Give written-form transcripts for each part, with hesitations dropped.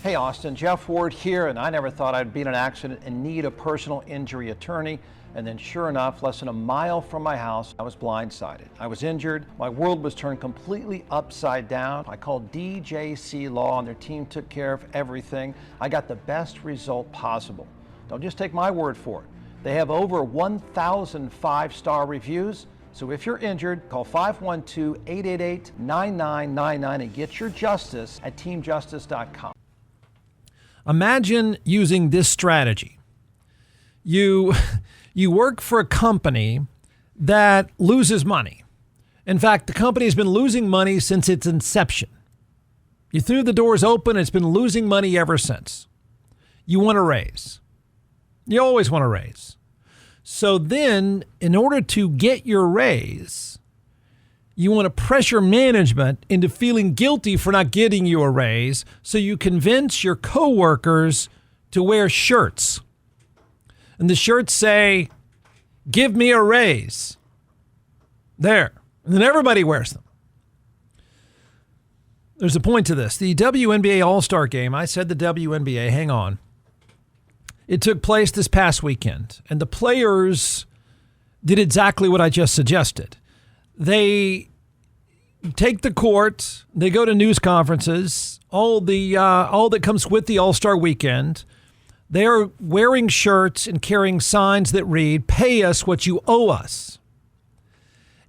Hey Austin, Jeff Ward here, and I never thought I'd be in an accident and need a personal injury attorney. And then sure enough, less than a mile from my house, I was blindsided. I was injured. My world was turned completely upside down. I called DJC Law and their team took care of everything. I got the best result possible. Don't just take my word for it. They have over 1,000 five-star reviews. So if you're injured, call 512-888-9999 and get your justice at teamjustice.com. Imagine using this strategy. You work for a company that loses money. In fact, the company has been losing money since its inception. You threw the doors open, it's been losing money ever since. You want a raise. You always want a raise. So then, in order to get your raise, you want to pressure management into feeling guilty for not getting you a raise, so you convince your coworkers to wear shirts. And the shirts say, "Give me a raise." There. And then everybody wears them. There's a point to this. The WNBA All-Star Game, I said the WNBA, hang on. It took place this past weekend, and the players did exactly what I just suggested. They take the court, they go to news conferences, all that comes with the All-Star weekend. They are wearing shirts and carrying signs that read, "Pay us what you owe us."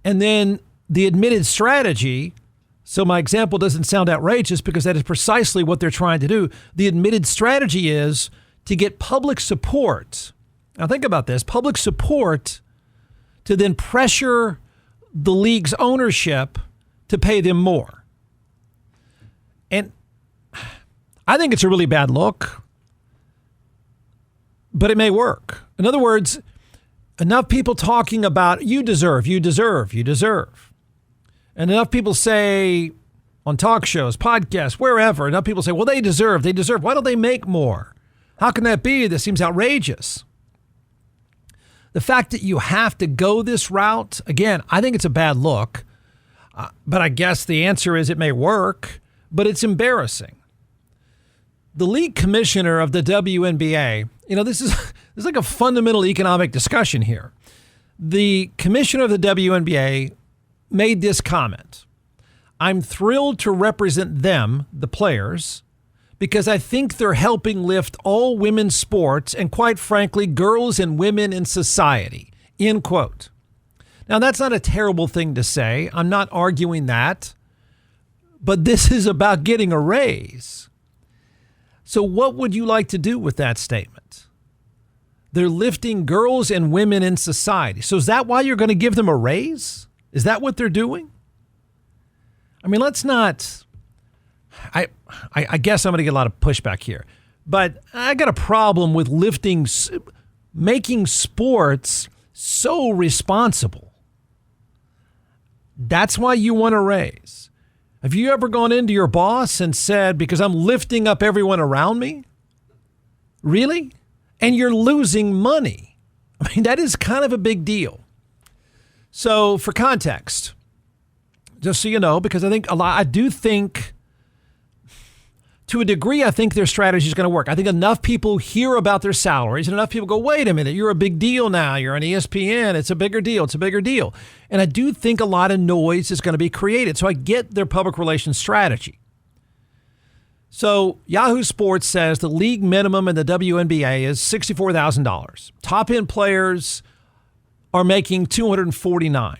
And then the admitted strategy, so my example doesn't sound outrageous because that is precisely what they're trying to do. The admitted strategy is to get public support. Now think about this, public support to then pressure the league's ownership to pay them more. And I think it's a really bad look, but it may work. In other words, enough people talking about you deserve. And enough people say on talk shows, podcasts, wherever, enough people say, well, they deserve. Why don't they make more? How can that be? This seems outrageous. The fact that you have to go this route, again, I think it's a bad look, but I guess the answer is it may work, but it's embarrassing. The league commissioner of the WNBA, this is like a fundamental economic discussion here. The commissioner of the WNBA made this comment: "I'm thrilled to represent them, the players, because I think they're helping lift all women's sports and, quite frankly, girls and women in society." End quote. Now, that's not a terrible thing to say. I'm not arguing that. But this is about getting a raise. So what would you like to do with that statement? They're lifting girls and women in society. So is that why you're going to give them a raise? Is that what they're doing? I mean, let's not... I guess I'm going to get a lot of pushback here, but I got a problem with making sports so responsible. That's why you want a raise. Have you ever gone into your boss and said, because I'm lifting up everyone around me? Really? And you're losing money. I mean, that is kind of a big deal. So for context, just so you know, because I do think to a degree, I think their strategy is going to work. I think enough people hear about their salaries and enough people go, wait a minute, you're a big deal now. You're on ESPN. It's a bigger deal. And I do think a lot of noise is going to be created. So I get their public relations strategy. So Yahoo Sports says the league minimum in the WNBA is $64,000. Top-end players are making $249,000.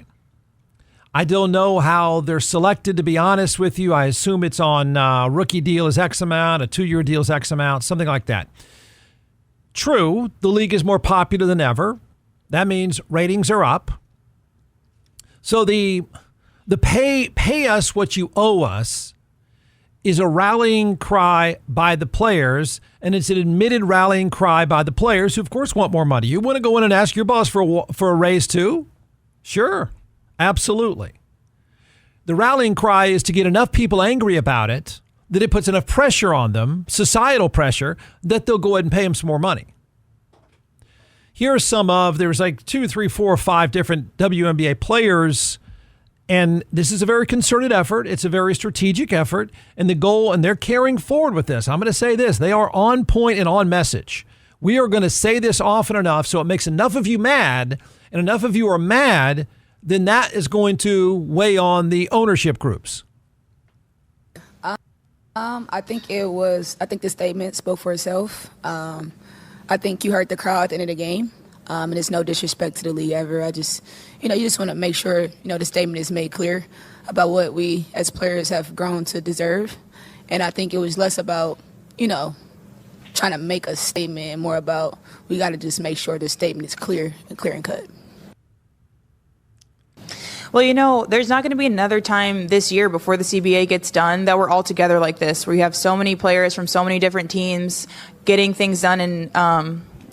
I don't know how they're selected, to be honest with you. I assume it's on rookie deal is X amount, a 2-year deal is X amount, something like that. True, the league is more popular than ever. That means ratings are up. So the pay us what you owe us is a rallying cry by the players, and it's an admitted rallying cry by the players who, of course, want more money. You want to go in and ask your boss for a raise too? Sure. Absolutely. The rallying cry is to get enough people angry about it that it puts enough pressure on them, societal pressure, that they'll go ahead and pay them some more money. Here are there's like 2, 3, 4, 5 different WNBA players And this is a very concerted effort. It's a very strategic effort. And the goal, and they're carrying forward with this. I'm going to say this. They are on point and on message. We are going to say this often enough so it makes enough of you mad, and enough of you are mad, then that is going to weigh on the ownership groups. I think the statement spoke for itself. I think you heard the crowd at the end of the game. And it's no disrespect to the league ever. you just want to make sure, the statement is made clear about what we as players have grown to deserve. And I think it was less about, trying to make a statement and more about we got to just make sure the statement is clear and cut. Well, there's not going to be another time this year before the CBA gets done that we're all together like this, where you have so many players from so many different teams getting things done. And,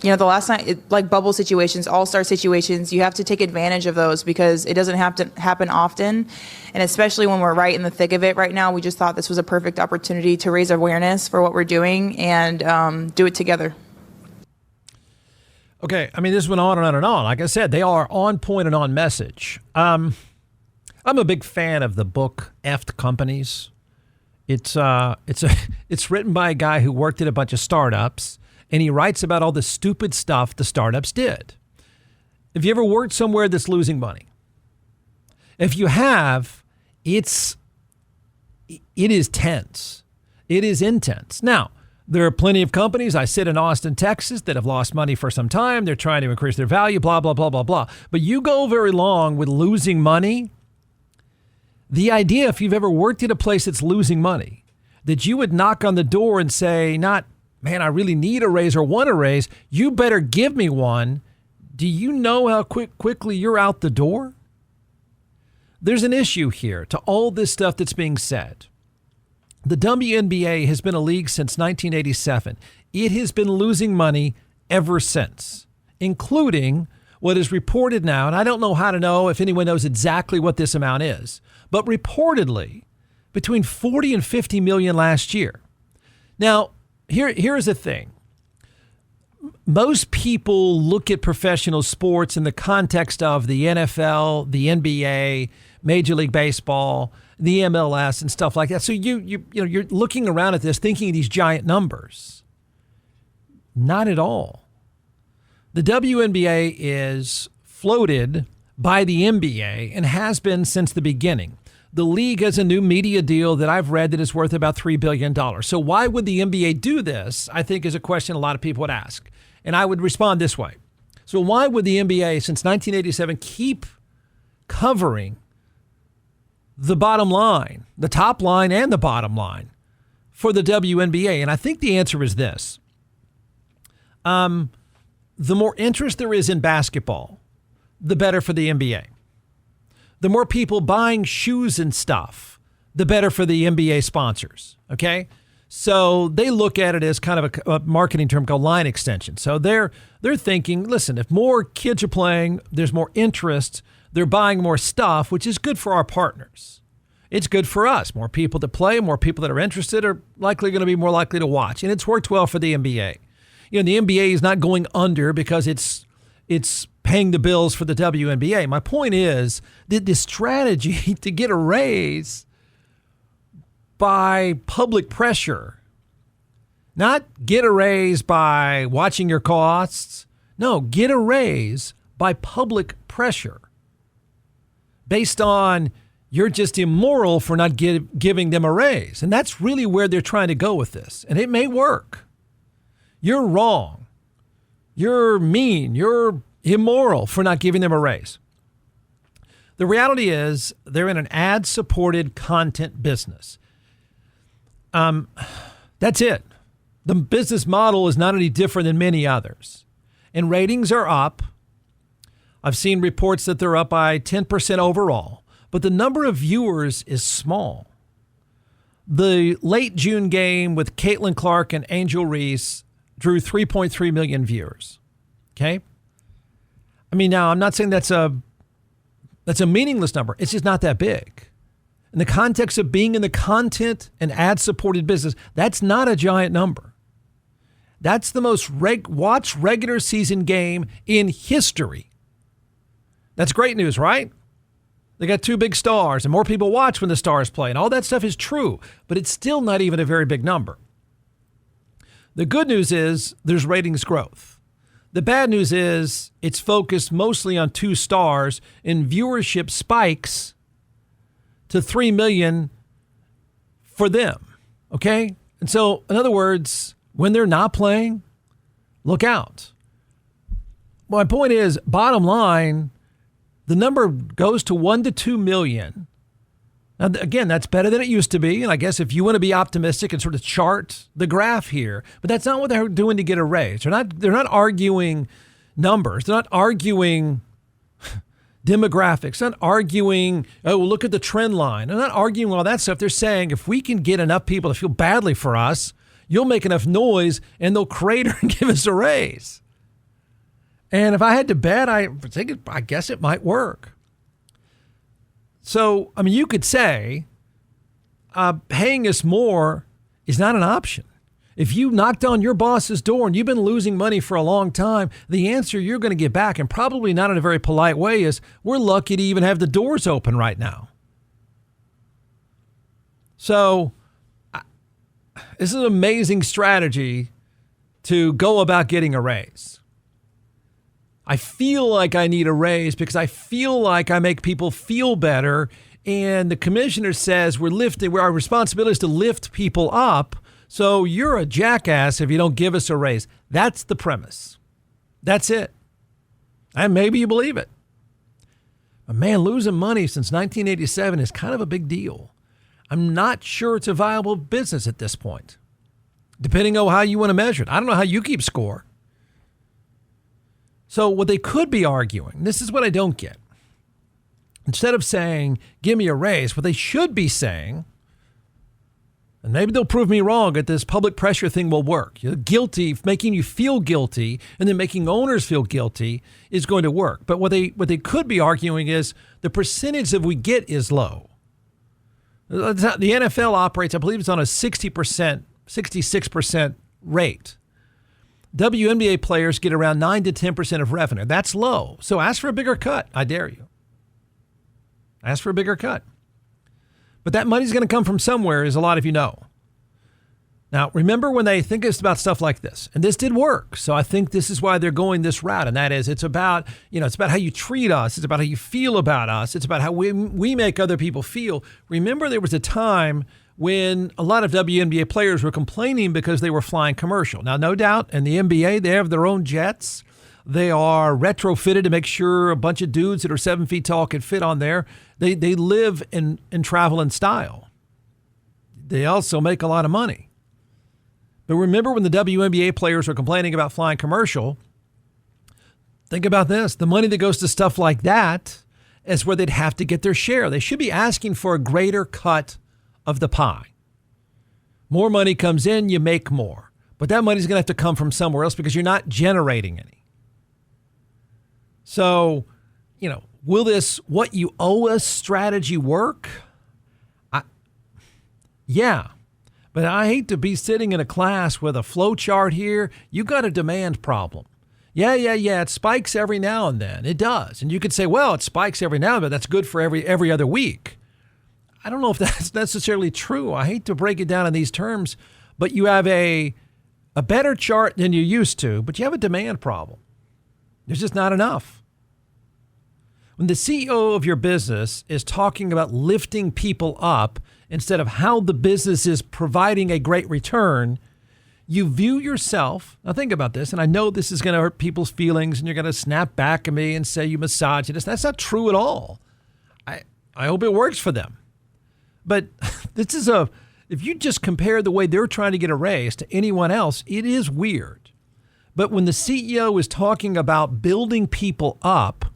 the last night, like bubble situations, all-star situations, you have to take advantage of those because it doesn't have to happen often. And especially when we're right in the thick of it right now, we just thought this was a perfect opportunity to raise awareness for what we're doing and do it together. Okay, this went on and on and on. Like I said, they are on point and on message. I'm a big fan of the book Effed Companies. It's written by a guy who worked at a bunch of startups, and he writes about all the stupid stuff the startups did. Have you ever worked somewhere that's losing money? If you have, it is tense. It is intense. Now, there are plenty of companies. I sit in Austin, Texas, that have lost money for some time. They're trying to increase their value, blah, blah, blah, blah, blah. But you go very long with losing money. The idea, if you've ever worked at a place that's losing money, that you would knock on the door and say, not, man, I really need a raise or want a raise. You better give me one. Do you know how quickly you're out the door? There's an issue here to all this stuff that's being said. The WNBA has been a league since 1987. It has been losing money ever since, including what is reported now, and I don't know how to know if anyone knows exactly what this amount is, but reportedly between 40 and 50 million last year. Now, here is the thing. Most people look at professional sports in the context of the NFL, the NBA, Major League Baseball, the MLS and stuff like that. So you're looking around at this thinking of these giant numbers. Not at all. The WNBA is floated by the NBA and has been since the beginning. The league has a new media deal that I've read that is worth about $3 billion. So why would the NBA do this, I think, is a question a lot of people would ask. And I would respond this way. So why would the NBA, since 1987, keep covering the bottom line, the top line and the bottom line for the WNBA? And I think the answer is this. The more interest there is in basketball, the better for the NBA. The more people buying shoes and stuff, the better for the NBA sponsors, okay? So they look at it as kind of a marketing term called line extension. So they're thinking, listen, if more kids are playing, there's more interest, they're buying more stuff, which is good for our partners. It's good for us. More people to play, more people that are interested are likely going to be more likely to watch. And it's worked well for the NBA. The NBA is not going under because it's paying the bills for the WNBA. My point is that the strategy to get a raise by public pressure, not get a raise by watching your costs. No, get a raise by public pressure based on you're just immoral for not giving them a raise. And that's really where they're trying to go with this. And it may work. You're wrong. You're mean. You're immoral for not giving them a raise. The reality is they're in an ad-supported content business. That's it. The business model is not any different than many others. And ratings are up. I've seen reports that they're up by 10% overall, but the number of viewers is small. The late June game with Caitlin Clark and Angel Reese drew 3.3 million viewers. Okay? Now I'm not saying that's a meaningless number. It's just not that big. In the context of being in the content and ad-supported business, that's not a giant number. That's the most watched regular season game in history. That's great news, right? They got 2 big stars and more people watch when the stars play. And all that stuff is true, but it's still not even a very big number. The good news is there's ratings growth. The bad news is it's focused mostly on 2 stars and viewership spikes to 3 million for them. Okay? And so, in other words, when they're not playing, look out. My point is, bottom line, the number goes to 1 to 2 million. Now, again, that's better than it used to be. And I guess if you want to be optimistic and sort of chart the graph here, but that's not what they're doing to get a raise. They're not arguing numbers. They're not arguing demographics. They're not arguing, oh, look at the trend line. They're not arguing all that stuff. They're saying if we can get enough people to feel badly for us, you'll make enough noise and they'll crater and give us a raise. And if I had to bet, I guess it might work. So, I mean, you could say paying us more is not an option. If you knocked on your boss's door and you've been losing money for a long time, the answer you're going to get back, and probably not in a very polite way, is we're lucky to even have the doors open right now. So this is an amazing strategy to go about getting a raise. I feel like I need a raise because I feel like I make people feel better. And the commissioner says our responsibility is to lift people up. So you're a jackass if you don't give us a raise. That's the premise. That's it. And maybe you believe it. But man, losing money since 1987 is kind of a big deal. I'm not sure it's a viable business at this point, depending on how you want to measure it. I don't know how you keep score. So what they could be arguing, this is what I don't get. Instead of saying, give me a raise, what they should be saying, and maybe they'll prove me wrong that this public pressure thing will work. You're guilty, making you feel guilty, and then making owners feel guilty is going to work. But what they could be arguing is the percentage that we get is low. The NFL operates, I believe it's on a 60%, 66% rate. WNBA players get around 9 to 10% of revenue. That's low. So ask for a bigger cut. I dare you. Ask for a bigger cut. But that money's going to come from somewhere, as a lot of you know. Now, remember when they think about stuff like this, and this did work. So I think this is why they're going this route. And that is, it's about how you treat us. It's about how you feel about us. It's about how we make other people feel. Remember, there was a time when a lot of WNBA players were complaining because they were flying commercial. Now, no doubt, in the NBA, they have their own jets. They are retrofitted to make sure a bunch of dudes that are 7 feet tall can fit on there. They live and travel in style. They also make a lot of money. But remember when the WNBA players were complaining about flying commercial, think about this. The money that goes to stuff like that is where they'd have to get their share. They should be asking for a greater cut of the pie. More money comes in, you make more. But that money's going to have to come from somewhere else because you're not generating any. So, will this what you owe us strategy work? Yeah. But I hate to be sitting in a class with a flow chart here. You got a demand problem. Yeah. It spikes every now and then. It does. And you could say, well, it spikes every now and then. That's good for every other week. I don't know if that's necessarily true. I hate to break it down in these terms, but you have a better chart than you used to, but you have a demand problem. There's just not enough. When the CEO of your business is talking about lifting people up instead of how the business is providing a great return, you view yourself, now think about this, and I know this is going to hurt people's feelings and you're going to snap back at me and say you misogynist. That's not true at all. I hope it works for them. But this is if you just compare the way they're trying to get a raise to anyone else, it is weird. But when the CEO is talking about building people up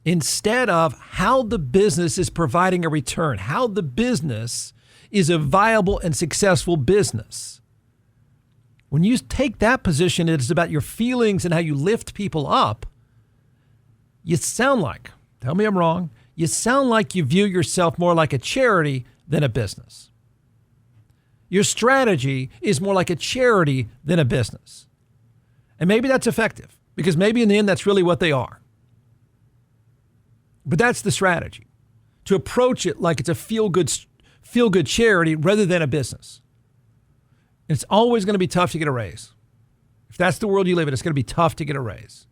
instead of how the business is providing a return, how the business is a viable and successful business, when you take that position, it is about your feelings and how you lift people up, you sound like, tell me I'm wrong, you sound like you view yourself more like a charity than a business. Your strategy is more like a charity than a business. And maybe that's effective because maybe in the end, that's really what they are. But that's the strategy. to approach it like it's a feel-good charity rather than a business. It's always going to be tough to get a raise. If that's the world you live in, it's going to be tough to get a raise.